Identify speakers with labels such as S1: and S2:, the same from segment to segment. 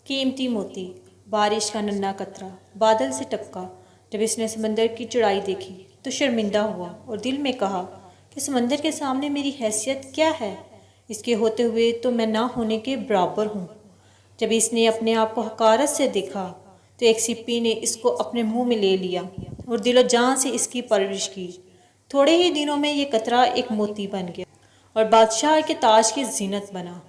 S1: कीमती मोती, बारिश का नन्हा कतरा बादल से टपका। जब इसने समंदर की चढ़ाई देखी तो शर्मिंदा हुआ और दिल में कहा कि समंदर के सामने मेरी हैसियत क्या है। इसके होते हुए तो मैं ना होने के बराबर हूँ। जब इसने अपने आप को हकारत से देखा तो एक सिप्पी ने इसको अपने मुंह में ले लिया और दिलो जान से इसकी परवरिश की। थोड़े ही दिनों में ये कतरा एक मोती बन गया और बादशाह के ताज की जीनत बना।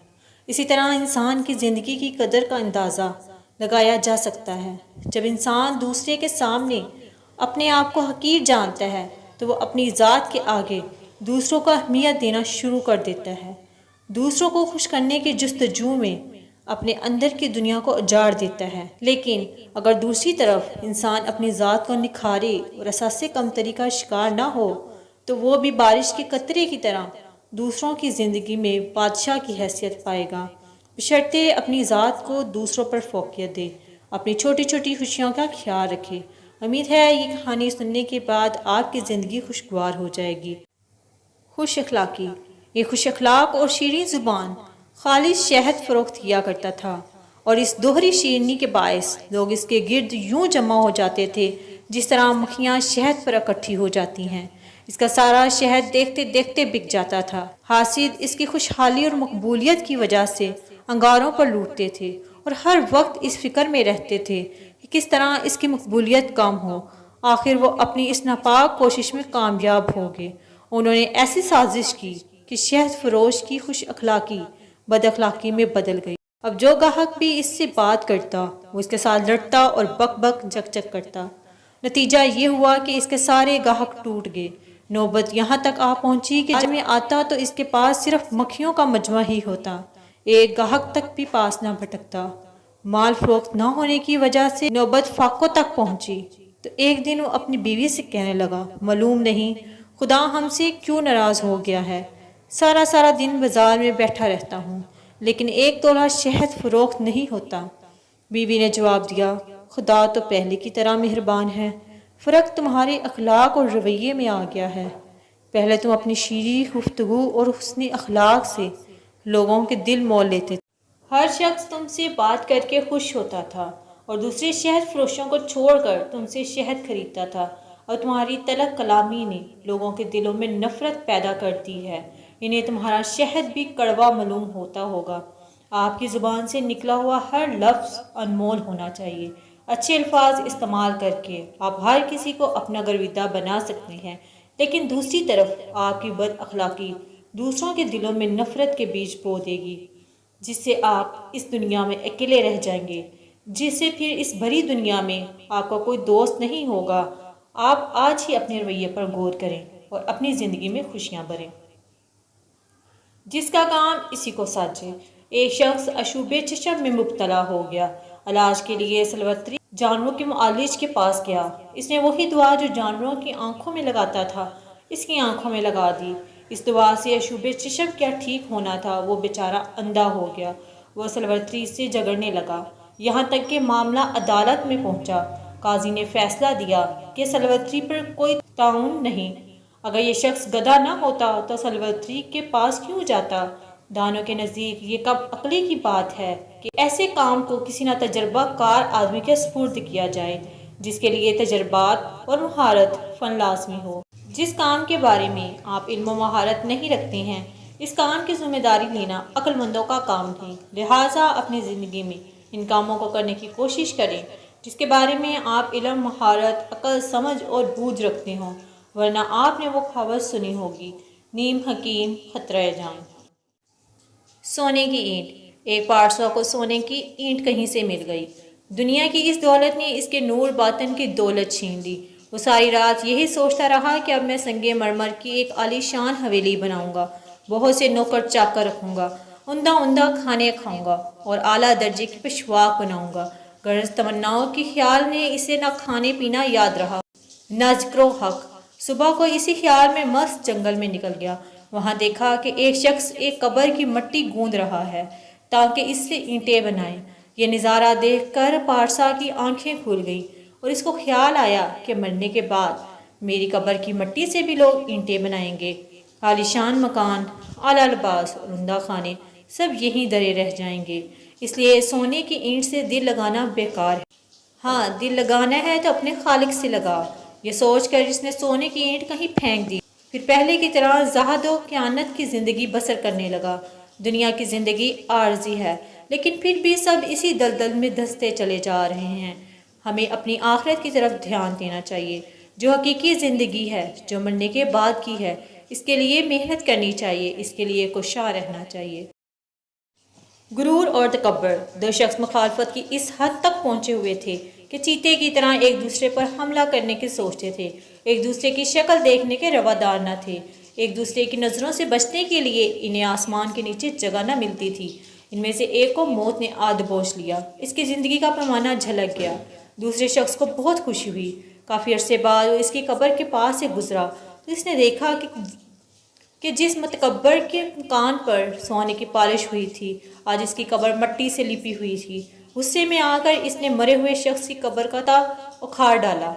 S1: इसी तरह इंसान की ज़िंदगी की कदर का अंदाज़ा लगाया जा सकता है। जब इंसान दूसरे के सामने अपने आप को हकीर जानता है तो वो अपनी ज़ात के आगे दूसरों को अहमियत देना शुरू कर देता है। दूसरों को खुश करने की जस्तजू में अपने अंदर की दुनिया को उजाड़ देता है। लेकिन अगर दूसरी तरफ इंसान अपनी ज़ात को निखारे और असासे कमतरी का शिकार ना हो तो वो भी बारिश के कतरे की तरह दूसरों की ज़िंदगी में बादशाह की हैसियत पाएगा, बशर्ते अपनी ज़ात को दूसरों पर फोकियत दे, अपनी छोटी छोटी खुशियों का ख्याल रखे। उम्मीद है ये कहानी सुनने के बाद आपकी ज़िंदगी खुशगवार हो जाएगी। खुश अखलाकी। ये खुश अखलाक और शीरीन ज़ुबान खालिस शहद फ़रोख्त किया करता था और इस दोहरी शीरनी के बायस लोग इसके गिर्द यूं जमा हो जाते थे जिस तरह मक्खियाँ शहद पर इकट्ठी हो जाती हैं। इसका सारा शहद देखते देखते बिक जाता था। हासिद इसकी खुशहाली और मकबूलियत की वजह से अंगारों पर लूटते थे और हर वक्त इस फिक्र में रहते थे कि किस तरह इसकी मकबूलियत कम हो। आखिर वो अपनी इस नापाक कोशिश में कामयाब हो गए। उन्होंने ऐसी साजिश की कि शहद फरोश की खुश अखलाकी बद अखलाकी में बदल गई। अब जो गाहक भी इससे बात करता वो इसके साथ लड़ता और बक बक जक जक करता। नतीजा ये हुआ कि इसके सारे गाहक टूट गए। नौबत यहाँ तक आ पहुंची कि जब मैं आता तो इसके पास सिर्फ मक्खियों का मजमा ही होता, एक गाहक तक भी पास ना भटकता। माल फरोख्त ना होने की वजह से नौबत फाकों तक पहुंची तो एक दिन वो अपनी बीवी से कहने लगा, मालूम नहीं खुदा हमसे क्यों नाराज़ हो गया है। सारा सारा दिन बाजार में बैठा रहता हूँ लेकिन एक तोला शहद फरोख्त नहीं होता। बीवी ने जवाब दिया, खुदा तो पहले की तरह मेहरबान है, फ़र्क तुम्हारे अखलाक और रवैये में आ गया है। पहले तुम अपनी शीरी गुफ्तगू और हुस्न अखलाक से लोगों के दिल मोल लेते थे। हर शख्स तुमसे बात करके खुश होता था और दूसरे शहद फरोशों को छोड़कर तुमसे शहद खरीदता था। और तुम्हारी तलक कलामी ने लोगों के दिलों में नफ़रत पैदा कर दी है। इन्हें तुम्हारा शहद भी कड़वा मालूम होता होगा। आपकी ज़ुबान से निकला हुआ हर लफ्ज़ अनमोल होना चाहिए। अच्छे अल्फाज इस्तेमाल करके आप हर किसी को अपना गर्विदा बना सकते हैं, लेकिन दूसरी तरफ आपकी बद अखलाकी दूसरों के दिलों में नफ़रत के बीज बो देगी, जिससे आप इस दुनिया में अकेले रह जाएंगे, जिससे फिर इस भरी दुनिया में आपका कोई दोस्त नहीं होगा। आप आज ही अपने रवैये पर गौर करें और अपनी ज़िंदगी में खुशियाँ भरें। जिसका काम इसी को साझे। एक शख्स अशूबे चशम में मुब्तला हो गया। इलाज के लिए सलवत्री जानवरों के मुआलिज के पास गया। इसने वही दुआ जो जानवरों की आंखों में लगाता था इसकी आंखों में लगा दी। इस दुआ से अशूबे चशम क्या ठीक होना था, वो बेचारा अंधा हो गया। वह सलवत्री से झगड़ने लगा, यहाँ तक कि मामला अदालत में पहुँचा। काजी ने फैसला दिया कि सलवत्री पर कोई ताउन नहीं। अगर ये शख्स गधा ना होता तो सलवत्री के पास क्यों जाता। दानों के नज़दीक ये कब अक्ली की बात है कि ऐसे काम को किसी ना तजर्बा कार आदमी के सुपुर्द किया जाए, जिसके लिए तजर्बात और महारत फ़न लाजमी हो। जिस काम के बारे में आप इल्म व महारत नहीं रखते हैं, इस काम की जिम्मेदारी लेना अक्लमंदों का काम नहीं। लिहाजा अपनी ज़िंदगी में इन कामों को करने की कोशिश करें जिसके बारे में आप इल्म, महारत, अकल, समझ और बूझ रखते हों, वरना आपने वो खबर सुनी होगी, नीम हकीम खतरे जान। सोने की ईंट। एक पारसों को सोने की ईंट कहीं से मिल गई। दुनिया की इस दौलत ने इसके नूर बातन की दौलत छीन ली। वो सारी रात यही सोचता रहा कि अब मैं संगे मरमर की एक आलीशान हवेली बनाऊंगा, बहुत से नौकर चाकर रखूंगा, उमदा उमदा खाने खाऊंगा और आला दर्जे की पेशवाक बनाऊंगा। गर्ज तमन्नाओं के ख्याल ने इसे न खाने पीना याद रहा न जिक्रो हक। सुबह को इसी ख्याल में मस्त जंगल में निकल गया। वहाँ देखा कि एक शख्स एक कब्र की मिट्टी गूंद रहा है ताकि इससे ईंटें बनाए। ये नज़ारा देखकर पारसा की आंखें खुल गईं और इसको ख्याल आया कि मरने के बाद मेरी कब्र की मिट्टी से भी लोग ईंटें बनाएंगे। आलीशान मकान, आला लिबास और उम्दा खाने سب یہیں درے رہ جائیں گے۔ اس لیے سونے کی اینٹ سے دل لگانا بیکار ہے۔ ہاں، دل لگانا ہے تو اپنے خالق سے لگا۔ یہ سوچ کر جس نے سونے کی اینٹ کہیں پھینک دی، پھر پہلے کی طرح زہد و خیانت کی زندگی بسر کرنے لگا۔ دنیا کی زندگی عارضی ہے، لیکن پھر بھی سب اسی دلدل میں دھنستے چلے جا رہے ہیں۔ ہمیں اپنی آخرت کی طرف دھیان دینا چاہیے، جو حقیقی زندگی ہے، جو مرنے کے بعد کی ہے۔ اس کے لیے محنت کرنی چاہیے، اس کے لیے کوشاں رہنا چاہیے۔ غرور اور تکبر، دو شخص مخالفت کی اس حد تک پہنچے ہوئے تھے کہ چیتے کی طرح ایک دوسرے پر حملہ کرنے کے سوچتے تھے، ایک دوسرے کی شکل دیکھنے کے روادار نہ تھے، ایک دوسرے کی نظروں سے بچنے کے لیے انہیں آسمان کے نیچے جگہ نہ ملتی تھی۔ ان میں سے ایک کو موت نے آ دبوچ لیا، اس کی زندگی کا پیمانہ جھلک گیا۔ دوسرے شخص کو بہت خوشی ہوئی۔ کافی عرصے بعد وہ اس کی قبر کے پاس سے گزرا تو اس نے دیکھا کہ جس متکبر کے کان پر سونے کی پالش ہوئی تھی، آج اس کی قبر مٹی سے لپی ہوئی تھی۔ غصے میں آ کر اس نے مرے ہوئے شخص کی قبر کا تا اکھاڑ ڈالا۔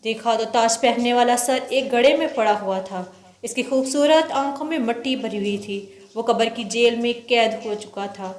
S1: دیکھا تو تاج پہننے والا سر ایک گڑھے میں پڑا ہوا تھا، اس کی خوبصورت آنکھوں میں مٹی بھری ہوئی تھی۔ وہ قبر کی جیل میں قید ہو چکا تھا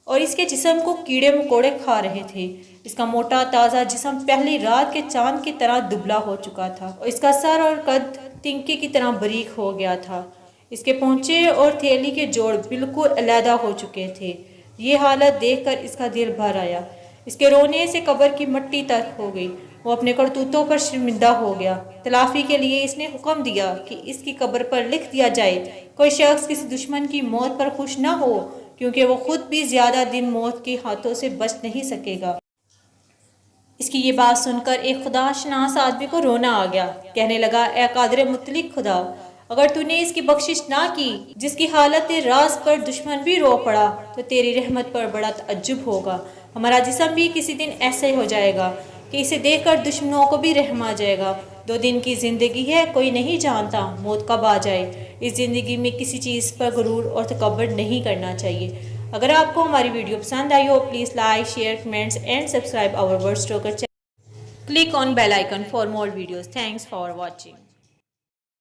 S1: اور اس کے جسم کو کیڑے مکوڑے کھا رہے تھے۔ اس کا موٹا تازہ جسم پہلی رات کے چاند کی طرح دبلا ہو چکا تھا اور اس کا سر اور قد تنکے کی طرح باریک ہو گیا تھا۔ اس کے پونچے اور تھیلی کے جوڑ بالکل علیحدہ ہو چکے تھے۔ یہ حالت دیکھ کر اس کا دل بھر آیا۔ اس کے رونے سے قبر کی مٹی تلخ ہو گئی۔ وہ اپنے کرتوتوں پر شرمندہ ہو گیا۔ تلافی کے لیے اس نے حکم دیا کہ اس کی قبر پر لکھ دیا جائے، کوئی شخص کسی دشمن کی موت پر خوش نہ ہو، کیونکہ وہ خود بھی زیادہ دن موت کے ہاتھوں سے بچ نہیں سکے گا۔ اس کی یہ بات سن کر ایک خدا شناس آدمی کو رونا آ گیا۔ کہنے لگا، اے قادر مطلق خدا، اگر تو نے اس کی بخشش نہ کی جس کی حالت راز پر دشمن بھی رو پڑا تو تیری رحمت پر بڑا تعجب ہوگا۔ ہمارا جسم بھی کسی دن ایسا ہی ہو جائے گا کہ اسے دیکھ کر دشمنوں کو بھی رحم آ جائے گا۔ 2 دن کی زندگی ہے، کوئی نہیں جانتا موت کب آ جائے۔ اس زندگی میں کسی چیز پر غرور اور تکبر نہیں کرنا چاہیے۔ اگر آپ کو ہماری ویڈیو پسند آئی ہو، please like, share, comments and subscribe our words talker channel. Click on bell icon for more videos. Thanks for watching.